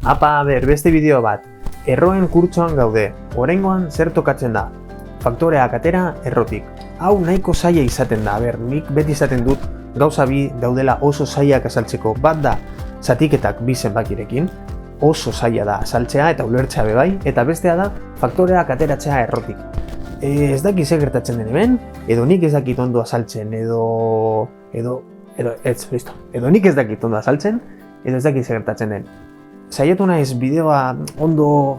Apa, beste bideo bat. Erroen kurtsoan gaude. Oraingoan zer tokatzen da? Faktoreak atera errotik. Hau nahiko zaila izaten da. Nik beti izaten dut gauza bi daudela oso zailak azaltzeko. Bat da, zatiketak bi zenbakirekin. Oso zaila da azaltzea eta ulertzea bebai. Eta bestea da, faktoreak ateratzea errotik. Ez dakit zer gertatzen den hemen, edo nik ez dakit ondo azaltzen, edo nik ez dakit ondo azaltzen, edo ez dakit zer gertatzen den. Saiatu naiz bideoa ondo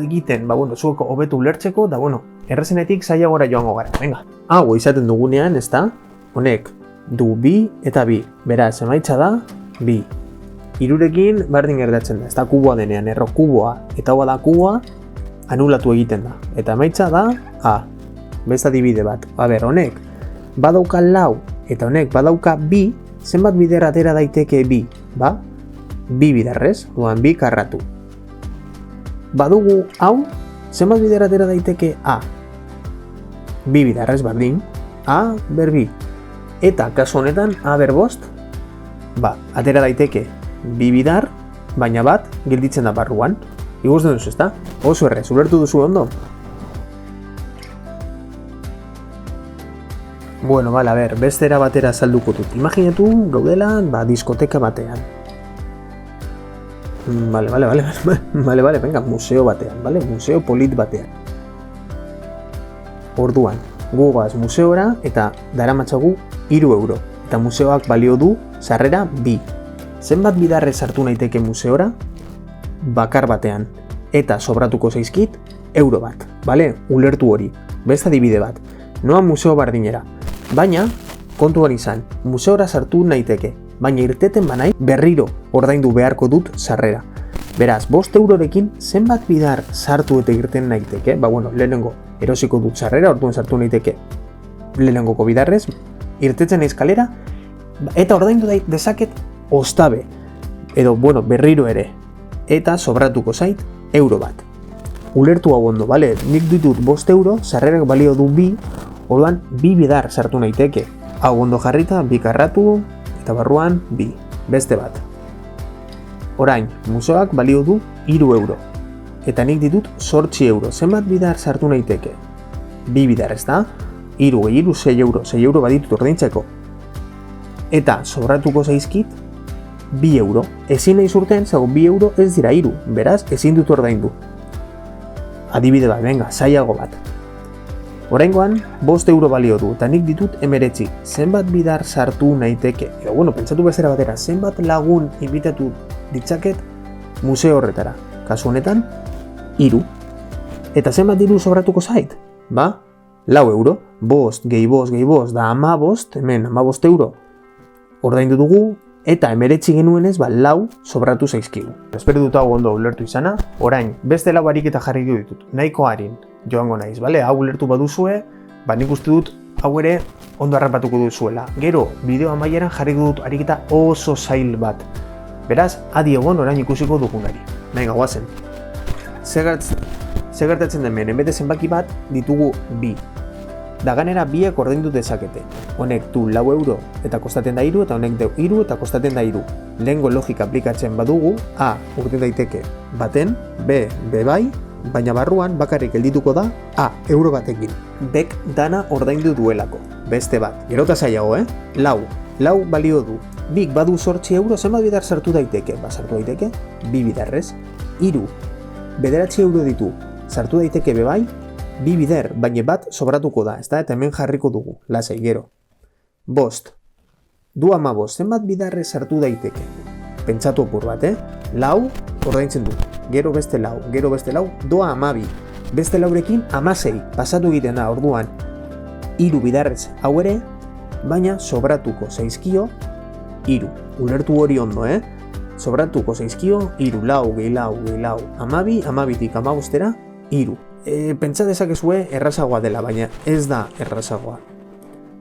egiten, zuek hobeto ulertzeko, da errezenetik zaiagora joango gara, venga. Hau izaten dugunean, ez da? Honek du bi eta bi, beraz, emaitza da, bi. Hirurekin berdin gertatzen da, ez da kuboa denean, erro kuboa, eta hau da kuboa, anulatu egiten da. Eta emaitza da, a. Beste adibide bat. Honek badauka lau, eta honek badauka bi, zenbat bider atera daiteke bi, ba? Bi biderrez, duan bi karratu. Badugu hau, zenbat bider atera daiteke a. Bi biderrez berdin, a ber bi. Eta kasu honetan a ber bost, ba, atera daiteke bi bidar, baina bat gelditzen da barruan. Ikusten duzu, ezta? Oso errez, ulertu duzu ondo? Beste era batera azalduko dut. Imaginatu gaudela, diskoteka batean. Venga, museo batean, museo polit batean. Orduan, gugaz museora eta daramatzagu 3 euro. Eta museoak balio du sarrera bi. Zenbat bidarrez sartu naiteke museora? Bakar batean. Eta sobratuko zaizkit euro bat. Ulertu hori. Beste adibide bat. Noa museo bardinera. Baina, kontuan izan, museora sartu naiteke. Baina irteten banai berriro ordaindu beharko dut sarrera. Beraz, 5 eurorekin zenbat bidar sartu eta irten naiteke? Lehenengo erosiko dut sarrera, orduan sartu naiteke lehenengoko bidarrez, irtetzen naiz kalera, eta ordaindu dezaket ostabe. Edo, berriro ere. Eta sobratuko zait euro bat. Ulertu hau ondo, nik ditut 5 euro, sarrerak balio du bi, orduan bi bidar sartu naiteke. Hau ondo jarrita, bi karratu, eta barruan bi. Beste bat. Orain, museoak balio du 3 euro. Eta nik ditut 8 euro. Zenbat bidar sartu naiteke? Bi bidar, ez da? 3 gehi 3, 6 euro. 6 euro baditut ordaintzeko. Eta sobratuko zaizkit 2 euro. Ezin nahi zurten, zago 2 euro ez dira 3. Beraz, ezin dut ordaindu. Adibide bat, venga, zailago bat. Oraingoan, 5 euro balio du, eta nik ditut 19. Zenbat bidar sartu naiteke? Edo, pentsatu bezera batera, zenbat lagun inbitatu ditzaket museo horretara? Kasu honetan, 3. Eta zenbat diru sobratuko zait? 4 euro. 5 gehi 5 da 15, hemen 15 euro. Ordaindu dugu, eta 19 genuenez, 4 sobratu zaizkigu. Espero dut hau ondo ulertu izana. Orain, beste 4 ariketa jarri ditut, nahiko harin joango naiz, hau ulertu baduzue, nik uste dut hau ere ondo harrapatuko duzuela. Gero, bideo amaieran jarri dut ariketa oso zail bat. Beraz, adi egon orain ikusiko dugunari. Venga, guazen. Zer gertatzen den hemen, bete zenbaki bat ditugu bi. Da ganera biek ordaindu dezakete. Honek du 4 euro eta kostaten da 3, eta honek du 3 eta kostaten da 3. Lehengo logika aplikatzen badugu, A urten daiteke baten, B bai, baina barruan bakarrik geldituko da A euro batekin. Bek dana ordaindu duelako. Beste bat. Gerota zailago, 4 balio du. Bik badu 8 euro, zenbat bidar sartu daiteke? Sartu daiteke 2 bidarrez. 3 9 euro ditu. Sartu daiteke bebai 2 bider, baina bat sobratuko da, ezta? Eta hemen jarriko dugu, lasai, gero. 5 du 15, zenbat bidarrez sartu daiteke? Pentsatu opur bat, 4 ordaintzen du. Gero beste 4, doa 12. Beste 4rekin 16, pasatu egiten da, orduan 3 bidarrez hau ere, baina sobratuko zaizkio 3. Ulertu hori ondo, Sobratuko zaizkio 3, 4 gehi 4 gehi 4, 12, 12tik 15era, 3. Pentsa dezakezue errazagoa dela, baina ez da errazagoa.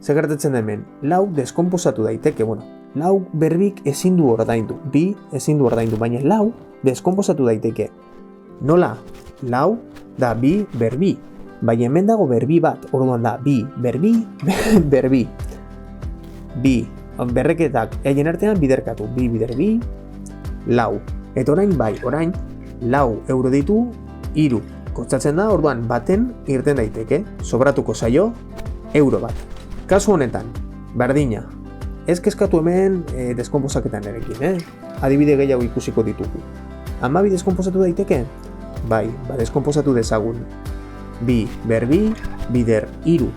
Zer gertatzen hemen, 4 deskonposatu daiteke, 4 berbik ezin du ordaindu, 2 ezin du ordaindu, baina 4 deskonposatu daiteke. Nola? 4 da 2 berbi, baina hemen dago berbi bat, orduan da 2 berbi, berbi. 2 berreketak egin artean biderkatu, 2 bider 2, 4. Eta orain bai, orain lau euro ditu, hiru kostatzen da, orduan baten irten daiteke, sobratuko zaio euro bat. Kasu honetan, berdina, ez kezkatu hemen deskonposaketan erekin, adibide gehiago ikusiko ditugu. 12 deskonposatu daiteke? Bai, deskonposatu dezagun. Bi berbi, bider hiru.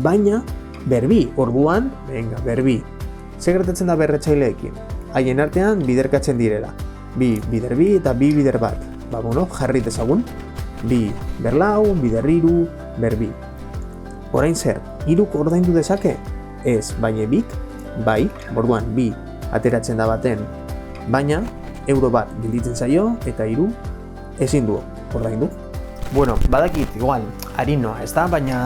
Baina, berbi, orduan, venga, berbi. Segretatzen da berretzaileekin. Haien artean biderkatzen direla. Bi bider bi eta bi bider bat. Jarri dezagun. Bi berlau, bider hiru, berbi. Orain zer, hiruk ordaindu dezake? Ez, baina bik, bai, orduan bi ateratzen da baten, baina euro bat gelditzen zaio eta hiru ezin du ordaindu. Bueno, badakit, igual, harinoa, ez da? Baina,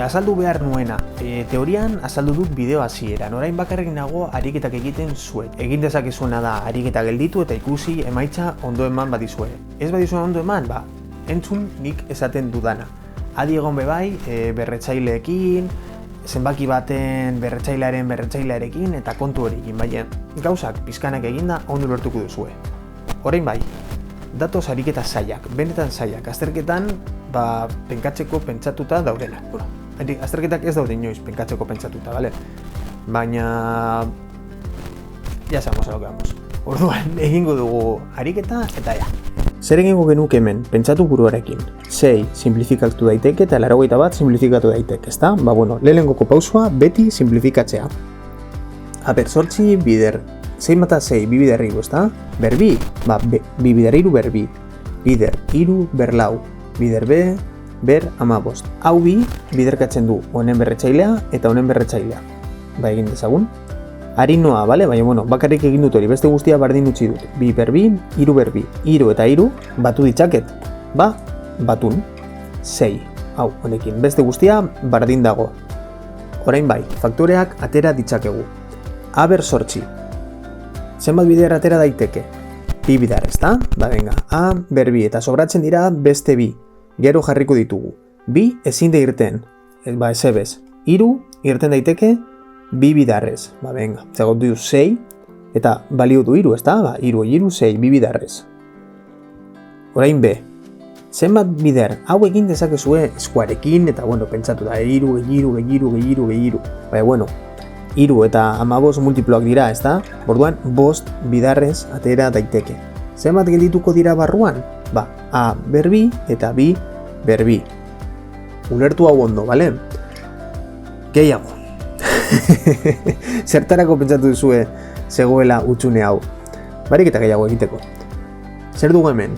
azaldu behar nuena. Teorian azaldu dut bideo hasieran. Orain bakarrik nago ariketak egiten zuet. Egin dezakezuena da ariketa gelditu eta ikusi emaitza ondo eman badizue. Ez badizue ondo eman, entzun nik esaten dudana. Adi egon bebai, berretzaileekin, zenbaki baten berretzailearekin eta kontu horiekin, baina gauzak pizkanak eginda ondo lortuko duzue. Orain bai, datoz ariketa zailak, benetan zailak, azterketan penkatzeko pentsatuta daudela. Bueno, azterketak ez daude inoiz penkatzeko pentsatuta, bale? Baina, ya sabemos a lo que vamos. Orduan, egingo dugu ariketa eta ja. Zer egingo genuke hemen, pentsatu buruarekin. 6 simplifikatu daiteke eta 81 simplifikatu daiteke, ezta? Lehenengoko pausua beti simplifikatzea. Zortzi bider 6 mata 6, bi bider hiru, ezta? Berbi, bi bider hiru berbi. Bider hiru berlau. Bider be, ber 15. Hau bi biderkatzen du honen berretzailea eta honen berretzailea. Egin dezagun. Harinoa, bale? Baina, bakarrik egin dut hori, beste guztia bardin utzi dut. Bi berbi, hiru berbi. Hiru eta hiru, batu ditzaket. Batun. 6. Hau, honekin, beste guztia bardin dago. Orain bai, faktoreak atera ditzakegu. Zortzi. Zenbat bider atera daiteke? Bi bidar, ezta? Venga, A, berbi, eta sobratzen dira beste bi. Gero jarriko ditugu. Bi ezin da irten. Ez ebez. Hiru irten daiteke bi bidarrez. Venga, zegoet du 6, eta balio du hiru, ezta? Hiru, 6, bi bidarrez. Orain B. Zenbat bider, hau egin dezakezue eskuarekin, eta pentsatu da, hiru. Hiru eta 15 multiploak dira, ezta? Orduan, 5 bidarrez atera daiteke. Zenbat geldituko dira barruan? A berbi eta bi berbi. Ulertu hau ondo, bale? Gehiago. Zertarako pentsatu duzue zegoela utxune hau? Barik eta gehiago egiteko. Zer dugu hemen?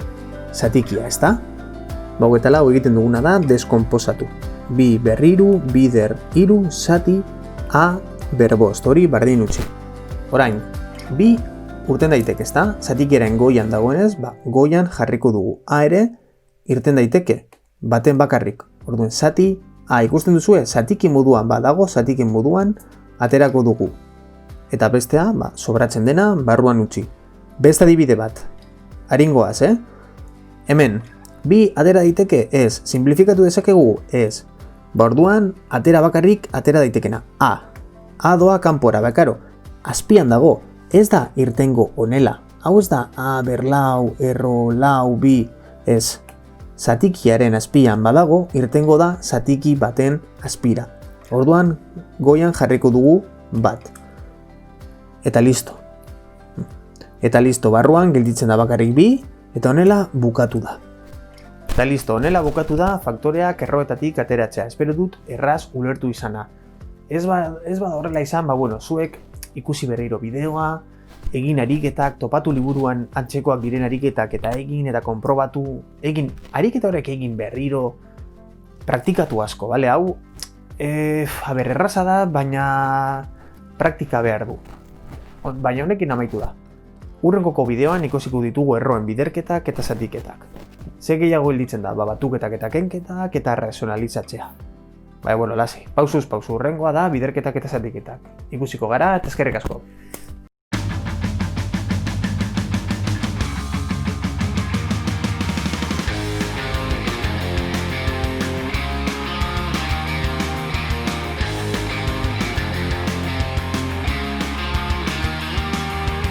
Zatikia, ezta? Eta lau egiten duguna da deskonposatu. Bi berriru, bider hiru, zati, A berbost, hori bardin utzi. Orain, bi urten daiteke, ezta? Zatikiaren goian dagoenez, goian jarriko dugu. A ere irten daiteke, baten bakarrik. Orduan, zati, ikusten duzue, zatiki moduan badago, zatikin moduan aterako dugu. Eta bestea, sobratzen dena, barruan utzi. Beste adibide bat. Aringoaz, Hemen, bi atera daiteke, ez. Simplifikatu dezakegu, ez. Orduan, atera bakarrik, atera daitekena. A doa kanpora, bakaro. Azpian dago, ez da irtengo honela. Hau ez da A, berlau, erro, lau, bi, ez. Zatikiaren azpian badago, irtengo da zatiki baten azpira. Orduan, goian jarriko dugu bat. Eta listo. Barruan gelditzen da bakarrik bi, eta honela bukatu da. Eta listo, honela bukatu da faktoreak erroetatik ateratzea. Espero dut erraz ulertu izana. Ez bada horrela izan, zuek ikusi berriro bideoa, egin ariketak, topatu liburuan antzekoak diren ariketak eta egin eta konprobatu, ariketa horrek egin berriro, praktikatu asko, bale? Hau, erraza da, baina praktika behar du. Baina honekin amaitu da. Hurrengoko bideoan ikusiko ditugu erroen biderketak eta zatiketak. Ze gehiago hilditzen da, batuketak eta kenketak eta razionalizatzea. Lasai, pausuz pausu hurrengoa da biderketak eta zatiketak. Ikusiko gara eta eskerrik asko.